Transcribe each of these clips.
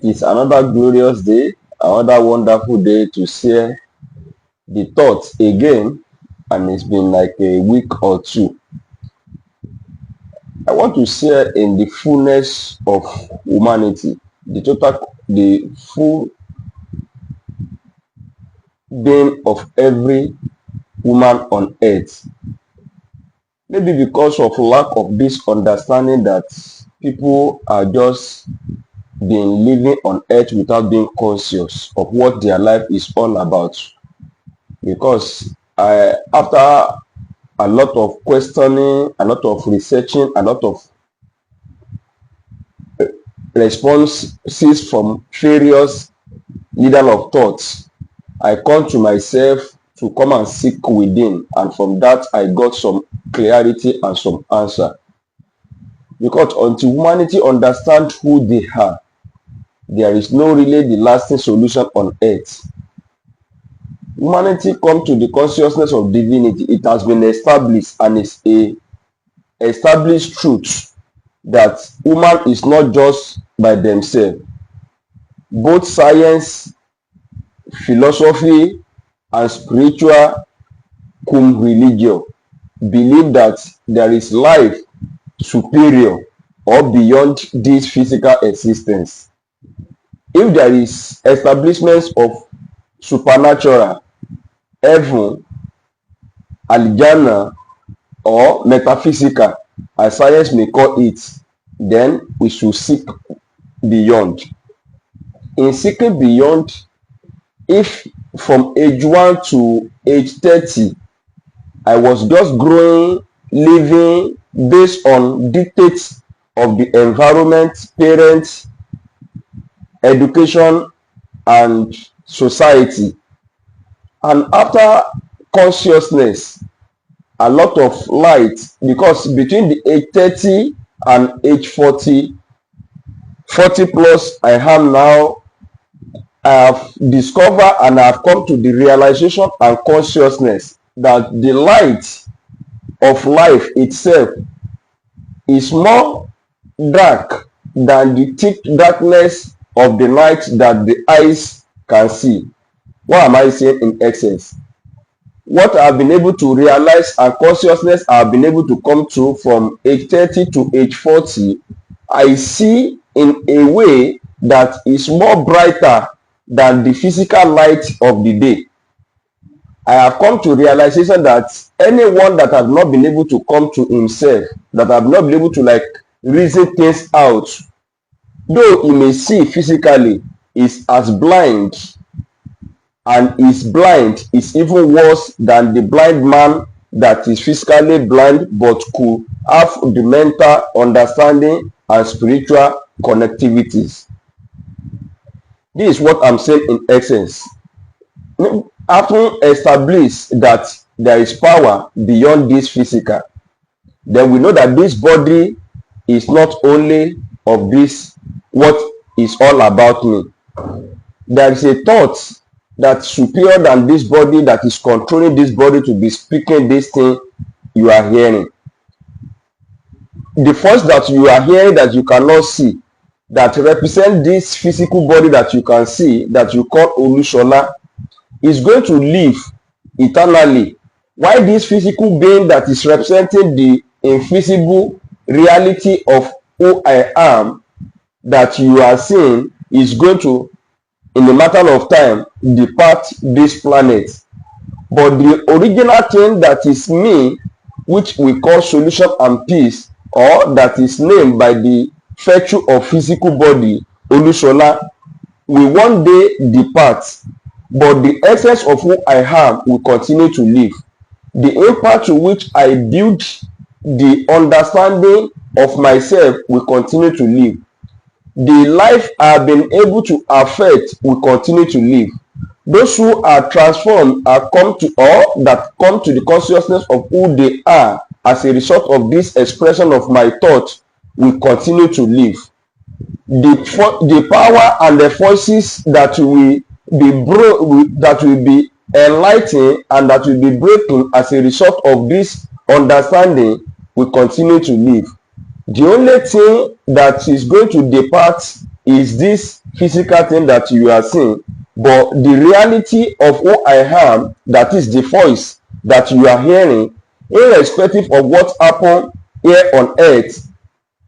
It's another glorious day, another wonderful day to share the thoughts again, and it's been like a week or two. I want to share in the fullness of humanity, the full being of every woman on earth. Maybe because of lack of this understanding that people are just been living on earth without being conscious of what their life is all about. Because after a lot of questioning, a lot of researching, a lot of responses from various leaders of thoughts, I come to myself to come and seek within, and from that I got some clarity and some answer. Because until humanity understands who they are, there is no really the lasting solution on earth. Humanity come to the consciousness of divinity. It has been established, and it's a established truth that human is not just by themselves. Both science, philosophy, and spiritual cum religio believe that there is life superior or beyond this physical existence. If there is establishments of supernatural, heaven, aljana, or metaphysical, as science may call it, then we should seek beyond. In seeking beyond, if from age 1 to age 30, I was just growing, living based on dictates of the environment, parents, education, and society. And after consciousness, a lot of light, because between the age 30 and age 40 plus I am now, I have discovered and I have come to the realization and consciousness that the light of life itself is more dark than the thick darkness of the night that the eyes can see. What am I saying in essence? What I've been able to realize and consciousness I've been able to come to from age 30 to age 40, I see in a way that is more brighter than the physical light of the day. I have come to realization that anyone that has not been able to come to himself, that have not been able to reason things out, though he may see physically, is as blind, and is blind is even worse than the blind man that is physically blind but could have the mental understanding and spiritual connectivities. This is what I'm saying in essence. After established that there is power beyond this physical, then we know that this body is not only of this what is all about me. There is a thought that's superior than this body, that is controlling this body to be speaking this thing you are hearing. The voice that you are hearing that you cannot see, that represent this physical body that you can see, that you call Olushola, is going to live eternally. Why this physical being that is representing the invisible reality of who I am that you are seeing is going to, in a matter of time, depart this planet. But the original thing that is me, which we call solution and peace, or that is named by the virtue of physical body, Olushola, will one day depart. But the essence of who I am will continue to live. The impact to which I build the understanding of myself will continue to live. The life I have been able to affect will continue to live. Those who are transformed are come to, or that come to the consciousness of who they are as a result of this expression of my thought will continue to live. The power and the forces that will be enlightened and that will be breaking as a result of this understanding will continue to live. The only thing that is going to depart is this physical thing that you are seeing, but the reality of who I am, that is the voice that you are hearing, irrespective of what happened here on earth,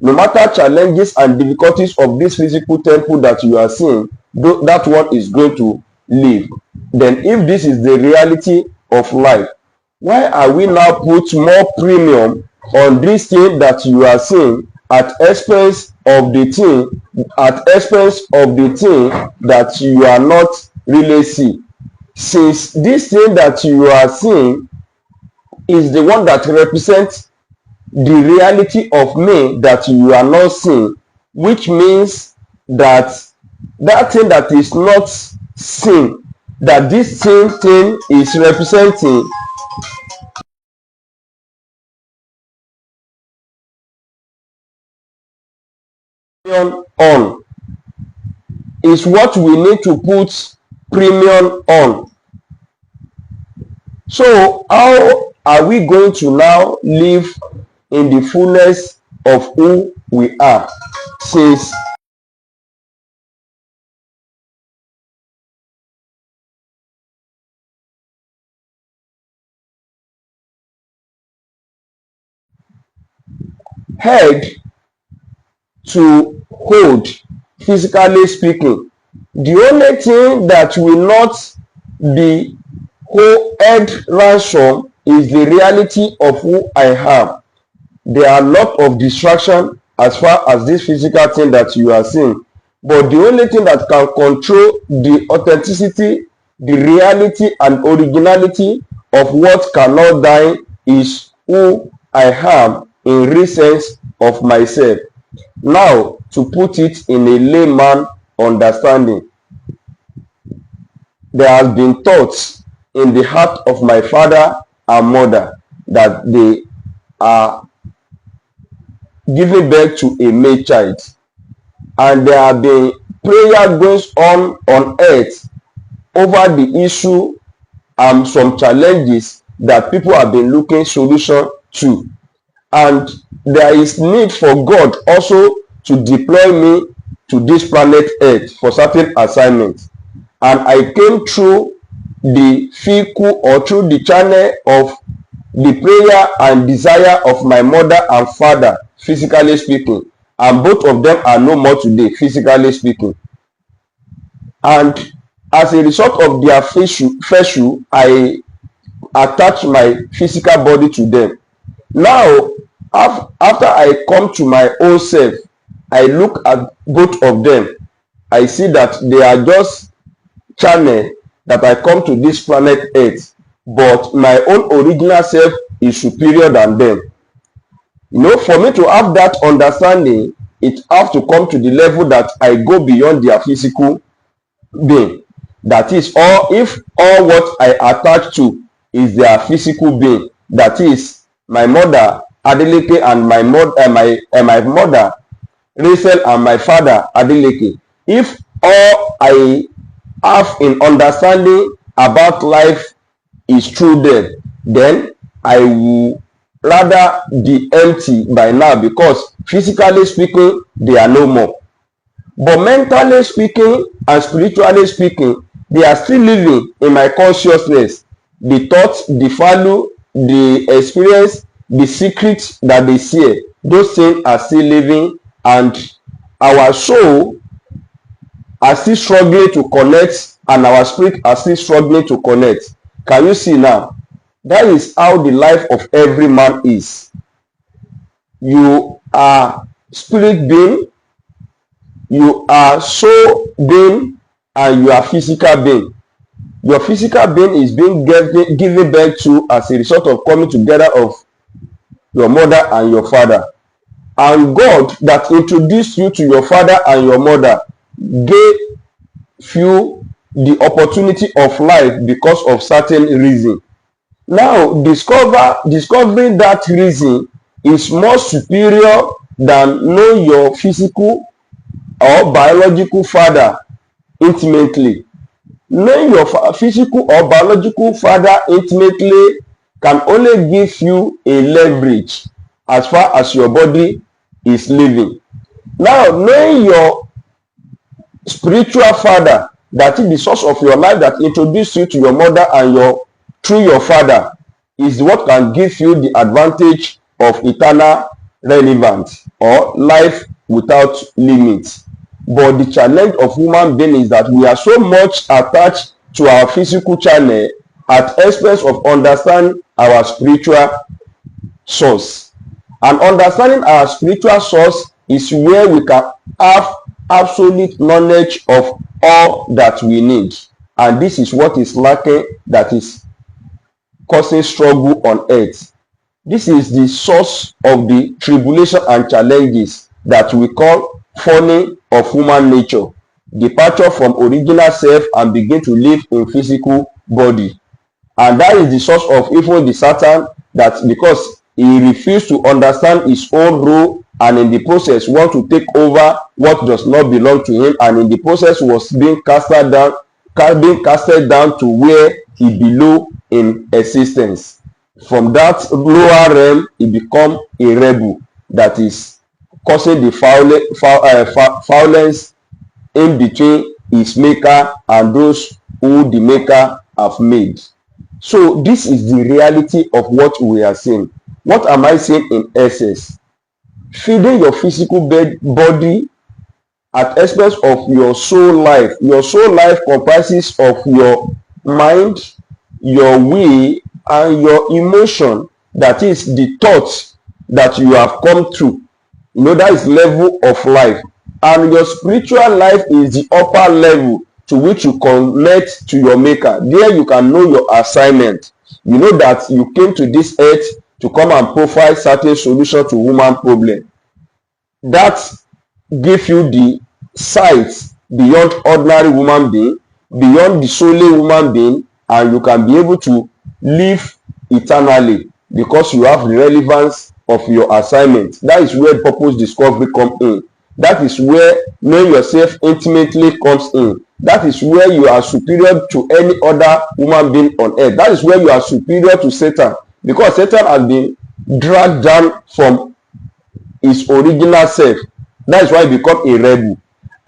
no matter challenges and difficulties of this physical temple that you are seeing, that one is going to live. Then if this is the reality of life, why are we now put more premium on this thing that you are seeing at expense of the thing that you are not really seeing? Since this thing that you are seeing is the one that represents the reality of me that you are not seeing, which means that that thing that is not seen, that this same thing is representing, on, is what we need to put premium on. So how are we going to now live in the fullness of who we are, since head to hold, physically speaking, the only thing that will not be held ransom is the reality of who I am. There are a lot of distraction as far as this physical thing that you are seeing, but the only thing that can control the authenticity, the reality and originality of what cannot die is who I am in real sense of myself. Now, to put it in a layman understanding, there has been thoughts in the heart of my father and mother that they are giving birth to a male child, and there have been prayer going on earth over the issue and some challenges that people have been looking solution to, and there is need for God also to deploy me to this planet earth for certain assignments. And I came through the vehicle or through the channel of the prayer and desire of my mother and father, physically speaking, and both of them are no more today, physically speaking. And as a result of their facial, I attach my physical body to them. Now, after I come to my own self, I look at both of them. I see that they are just channel that I come to this planet earth, but my own original self is superior than them. For me to have that understanding, it has to come to the level that I go beyond their physical being. That is, or if all what I attach to is their physical being, that is my mother Adeleke and my mother Rachel and my father Adeleke. If all I have in understanding about life is through them, then I will rather be empty by now, because physically speaking, they are no more. But mentally speaking and spiritually speaking, they are still living in my consciousness. The thoughts, the value, the experience, the secrets that they see, those things are still living, and our soul are still struggling to connect, and our spirit are still struggling to connect. Can you see now? That is how the life of every man is. You are spirit being, you are soul being, and you are physical being. Your physical being is being given birth to as a result of coming together of your mother and your father. And God that introduced you to your father and your mother gave you the opportunity of life because of certain reason. Now, discovering that reason is more superior than know your physical or biological father intimately. Knowing your physical or biological father intimately can only give you a leverage as far as your body is living. Now, knowing your spiritual father, that is the source of your life, that introduced you to your mother and through your father, is what can give you the advantage of eternal relevance or life without limits. But the challenge of human being is that we are so much attached to our physical channel at expense of understanding our spiritual source. And understanding our spiritual source is where we can have absolute knowledge of all that we need. And this is what is lacking, that is causing struggle on earth. This is the source of the tribulation and challenges that we call falling of human nature, departure from original self and begin to live in physical body. And that is the source of even the Satan, that because he refused to understand his own role, and in the process want to take over what does not belong to him, and in the process was being casted down to where he belong in existence. From that lower realm, he become a rebel that is causing the violence in between his maker and those who the maker have made. So this is the reality of what we are seeing. What am I saying in essence? Feeding your physical body at expense of your soul life. Your soul life comprises of your mind, your will, and your emotion. That is the thoughts that you have come through. You know, that is level of life. And your spiritual life is the upper level to which you connect to your maker. There you can know your assignment. You know that you came to this earth to come and provide certain solution to human problem. That gives you the sight beyond ordinary human being, beyond the solely human being, and you can be able to live eternally because you have the relevance of your assignment. That is where purpose discovery comes in. That is where knowing yourself intimately comes in. That is where you are superior to any other human being on earth. That is where you are superior to Satan, because Satan has been dragged down from his original self. That is why you become a rebel.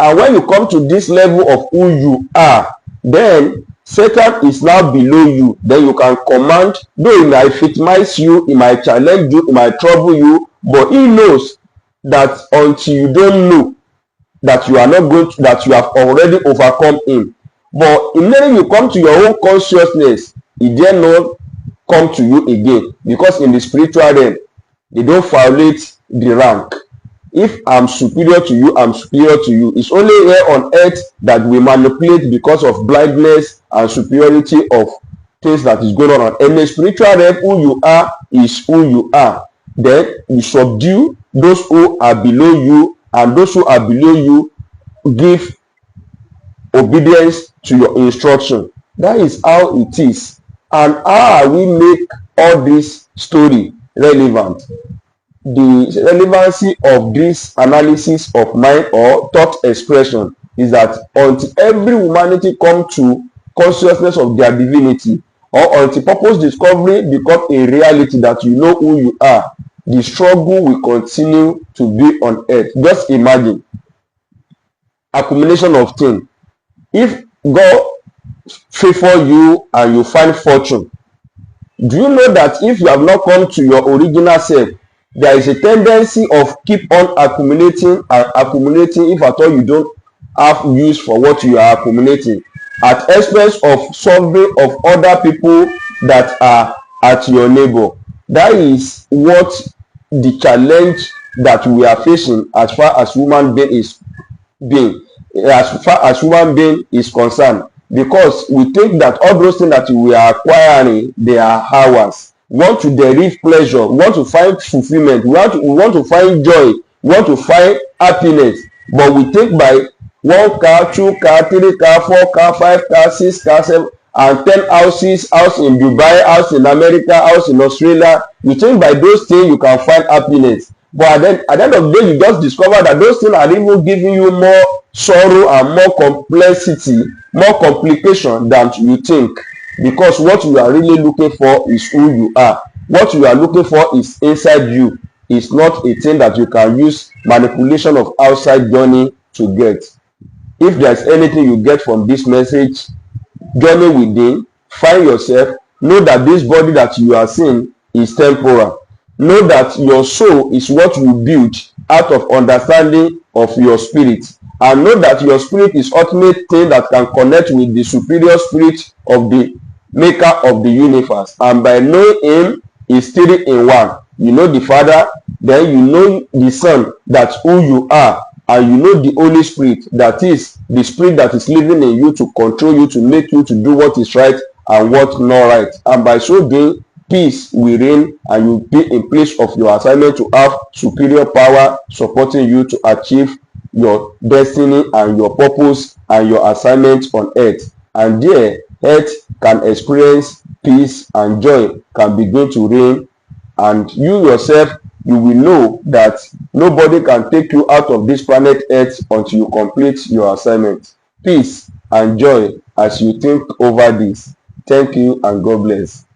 And when you come to this level of who you are, then Satan is now below you. Then you can command, though he might victimize you, he might challenge you, he might trouble you, but he knows that until you don't know that you are not going to, that you have already overcome him. But immediately you come to your own consciousness, he dare not come to you again, because in the spiritual realm, they don't violate the rank. If I'm superior to you, I'm superior to you. It's only here on earth that we manipulate because of blindness and superiority of things that is going on. In the spiritual realm, who you are is who you are. Then you subdue those who are below you, and those who are below you give obedience to your instruction. That is how it is. And how we make all this story relevant? The relevancy of this analysis of mind or thought expression is that until every humanity come to consciousness of their divinity, or until purpose discovery become a reality that you know who you are, the struggle will continue to be on earth. Just imagine accumulation of things. If God favor you and you find fortune, do you know that if you have not come to your original self, there is a tendency of keep on accumulating and accumulating if at all you don't have use for what you are accumulating, at expense of solving of other people that are at your neighbor. That is what the challenge that we are facing as far as human being is concerned, because we think that all those things that we are acquiring, they are ours. We want to derive pleasure, we want to find fulfillment, we want to find joy, we want to find happiness, but we think by 1 car, 2 car, 3 car, 4 car, 5 car, 6 car, 7 and 10 houses, house in Dubai, house in America, house in Australia. You think by those things you can find happiness, but then at the end of the day you just discover that those things are even giving you more sorrow and more complexity, more complication than you think. Because what you are really looking for is who you are. What you are looking for is inside you. It's not a thing that you can use manipulation of outside journey to get. If there's anything you get from this message, journey within, find yourself, know that this body that you are seeing is temporal. Know that your soul is what you build out of understanding of your spirit, and know that your spirit is ultimate thing that can connect with the superior spirit of the maker of the universe. And by knowing him is 3 in 1. You know the Father, then you know the Son, that's who you are, and you know the Holy Spirit, that is the spirit that is living in you to control you, to make you to do what is right and what not right. And by so doing, peace will reign, and you'll be in place of your assignment to have superior power supporting you to achieve your destiny and your purpose and your assignment on earth. And there, earth can experience peace and joy can begin to reign, and you yourself, you will know that nobody can take you out of this planet earth until you complete your assignment. Peace and joy as you think over this. Thank you and God bless.